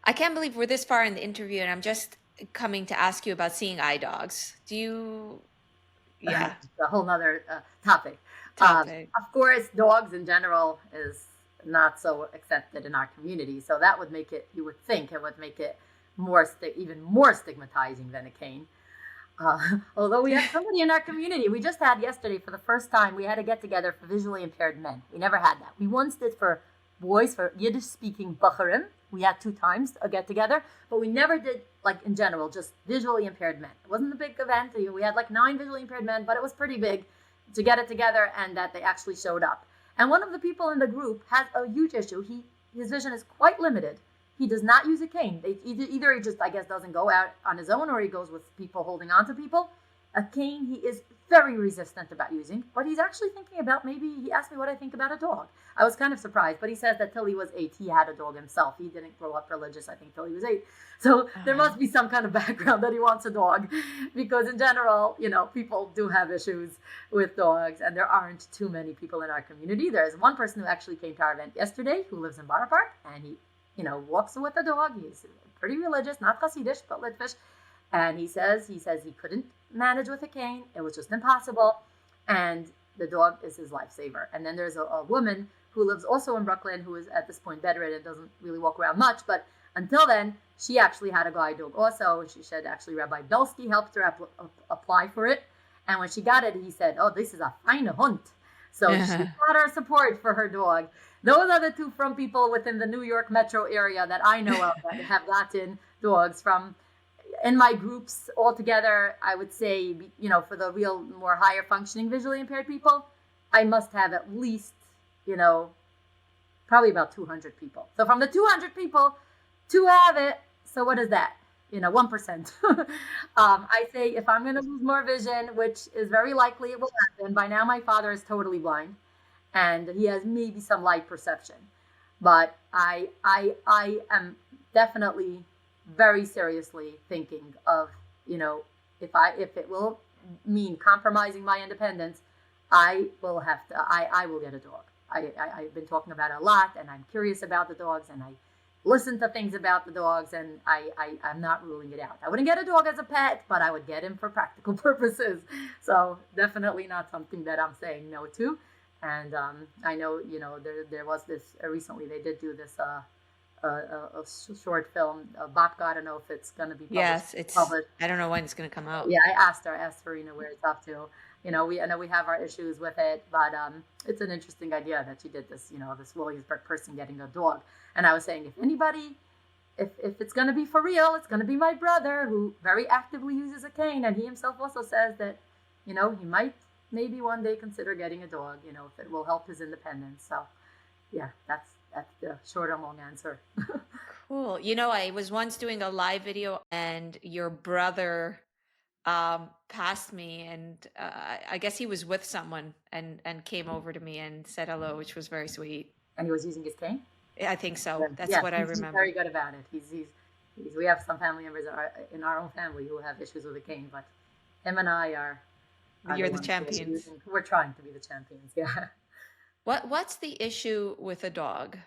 I can't believe we're this far in the interview, and I'm just coming to ask you about seeing eye dogs. Do you? Yeah, It's a whole nother topic. topic. Of course, dogs in general is not so accepted in our community, so that would make it. You would think it would make it even more stigmatizing than a cane. Although we have somebody in our community, we just had yesterday for the first time, we had a get together for visually impaired men. We never had that. We once did for boys, for Yiddish speaking Bacharim. We had 2 times a get together, but we never did like in general, just visually impaired men. It wasn't a big event. We had like 9 visually impaired men, but it was pretty big to get it together and that they actually showed up. And one of the people in the group has a huge issue. His vision is quite limited. He does not use a cane. Either he just, I guess, doesn't go out on his own or he goes with people holding on to people. A cane he is very resistant about using, but he's actually thinking about maybe, he asked me what I think about a dog. I was kind of surprised, but he says that till he was 8, he had a dog himself. He didn't grow up religious, I think, till he was 8. So there Uh, must be some kind of background that he wants a dog because in general, people do have issues with dogs and there aren't too many people in our community. There's one person who actually came to our event yesterday who lives in Borough Park and he walks with a dog. He's pretty religious, not Hasidish, but Litvish. And he says he couldn't manage with a cane. It was just impossible. And the dog is his lifesaver. And then there's a woman who lives also in Brooklyn who is at this point bedridden, doesn't really walk around much. But until then, she actually had a guide dog also. And she said actually Rabbi Belsky helped her apply for it. And when she got it, he said, "Oh, this is a fine Hund." So she got her support for her dog. Those are the two from people within the New York metro area that I know of that have gotten dogs from. In my groups altogether, I would say, for the real more higher functioning visually impaired people, I must have at least, you know, probably about 200 people. So from the 200 people, two have it. So what is that? 1%. I say if I'm going to lose more vision, which is very likely it will happen. By now, my father is totally blind, and he has maybe some light perception. But I am definitely very seriously thinking of, if it will mean compromising my independence, I will get a dog. I've been talking about it a lot, and I'm curious about the dogs, and I listen to things about the dogs, and I'm not ruling it out. I wouldn't get a dog as a pet, but I would get him for practical purposes. So definitely not something that I'm saying no to. And I know, there was this recently. They did do this short film. Bobka, I don't know if it's going to be published. yes, it's. Published. I don't know when it's going to come out. Yeah, I asked Farina where it's up to. I know we have our issues with it, but it's an interesting idea that she did this. This Williamsburg person getting a dog, and I was saying if anybody, if it's going to be for real, it's going to be my brother who very actively uses a cane, and he himself also says that, he might maybe one day consider getting a dog. If it will help his independence. So, yeah, that's the short and long answer. Cool. I was once doing a live video, and your brother passed me, and I guess he was with someone, and came over to me and said hello, which was very sweet. And he was using his cane. I think so. That's Yeah, what I he's remember. very good about it. We have some family members in our own family who have issues with the cane, but him and I are the You're the ones who are champions. using. We're trying to be the champions. Yeah. What's the issue with a dog?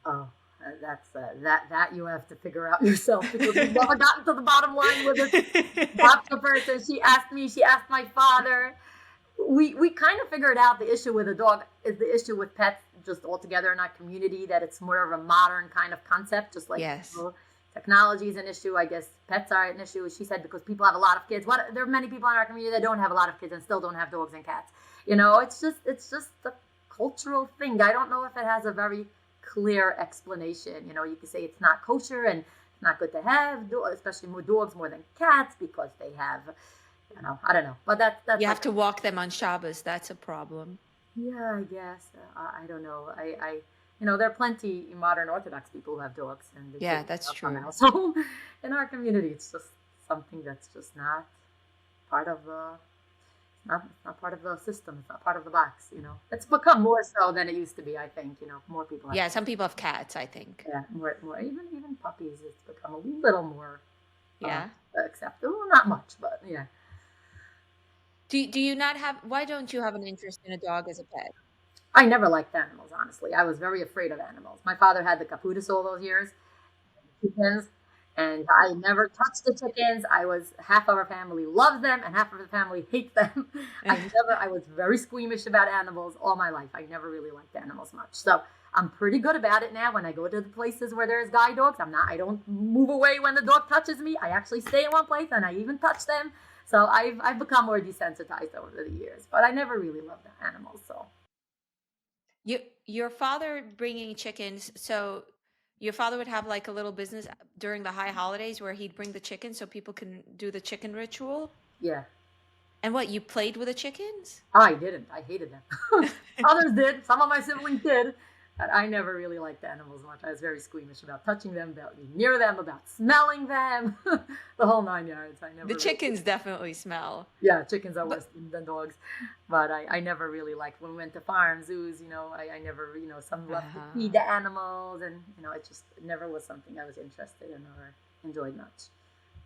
Oh, that's that you have to figure out yourself because we've never gotten to the bottom line with this. That's the person. She asked me. She asked my father. We kind of figured out the issue with a dog is the issue with pets just altogether in our community, that it's more of a modern kind of concept, just like, Yes. technology is an issue. I guess pets are an issue. She said because people have a lot of kids. There are many people in our community that don't have a lot of kids and still don't have dogs and cats. It's just a cultural thing. I don't know if it has a very clear explanation. You could say it's not kosher and it's not good to have, especially more dogs more than cats because they have, I don't know. But that's You like, have to walk them on Shabbos. That's a problem. yeah, I guess. I don't know. There are plenty modern Orthodox people who have dogs and they Yeah, take that's stuff from true. house. So in our community, it's just something that's just not part of it's not part of the system. It's not part of the box. It's become more so than it used to be. I think more people have. Yeah, some people have cats, I think. Yeah, more even puppies. It's become a little more uh, Yeah. acceptable. Not much, but yeah. Do you not have, why don't you have an interest in a dog as a pet? I never liked animals, honestly. I was very afraid of animals. My father had the caputis all those years. chickens, and I never touched the chickens. I was half of our family loves them, and half of the family hates them. I was very squeamish about animals all my life. I never really liked animals much. So I'm pretty good about it now. When I go to the places where there's guide dogs, I don't move away when the dog touches me. I actually stay in one place, and I even touch them. So I've become more desensitized over the years, but I never really loved the animals. So You, your father bringing chickens, so your father would have like a little business during the high holidays where he'd bring the chickens so people can do the chicken ritual. yeah. And what, you played with the chickens? I didn't. I hated them. Others did. Some of my siblings did. But I never really liked animals much. I was very squeamish about touching them, about being near them, about smelling them, the whole 9 yards. I The never really. chickens definitely smell. Yeah, chickens are worse But than dogs. But I never really liked when we went to farms, zoos, I never, some love to feed uh, the animals. And, it never was something I was interested in or enjoyed much.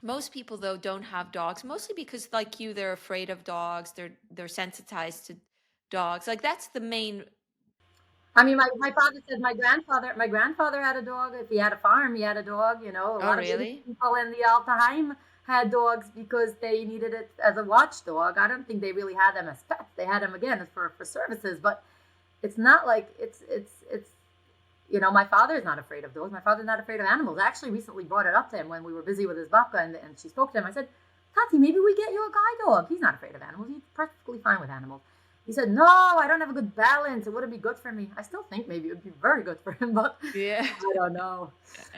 most people though don't have dogs, mostly because like you, they're afraid of dogs. They're sensitized to dogs. Like that's the main. I mean, my father said my grandfather had a dog. If he had a farm, he had a dog. A Oh, lot of Yiddish really? people in the Altaheim had dogs because they needed it as a watchdog. I don't think they really had them as pets. They had them again for services, but it's not like it's. My father is not afraid of dogs. My father's not afraid of animals. I actually recently brought it up to him when we were busy with his babka, and she spoke to him. I said, Tati, maybe we get you a guide dog. He's not afraid of animals. He's perfectly fine with animals. He said, no, I don't have a good balance. It wouldn't be good for me. I still think maybe it would be very good for him, but Yeah. I don't know.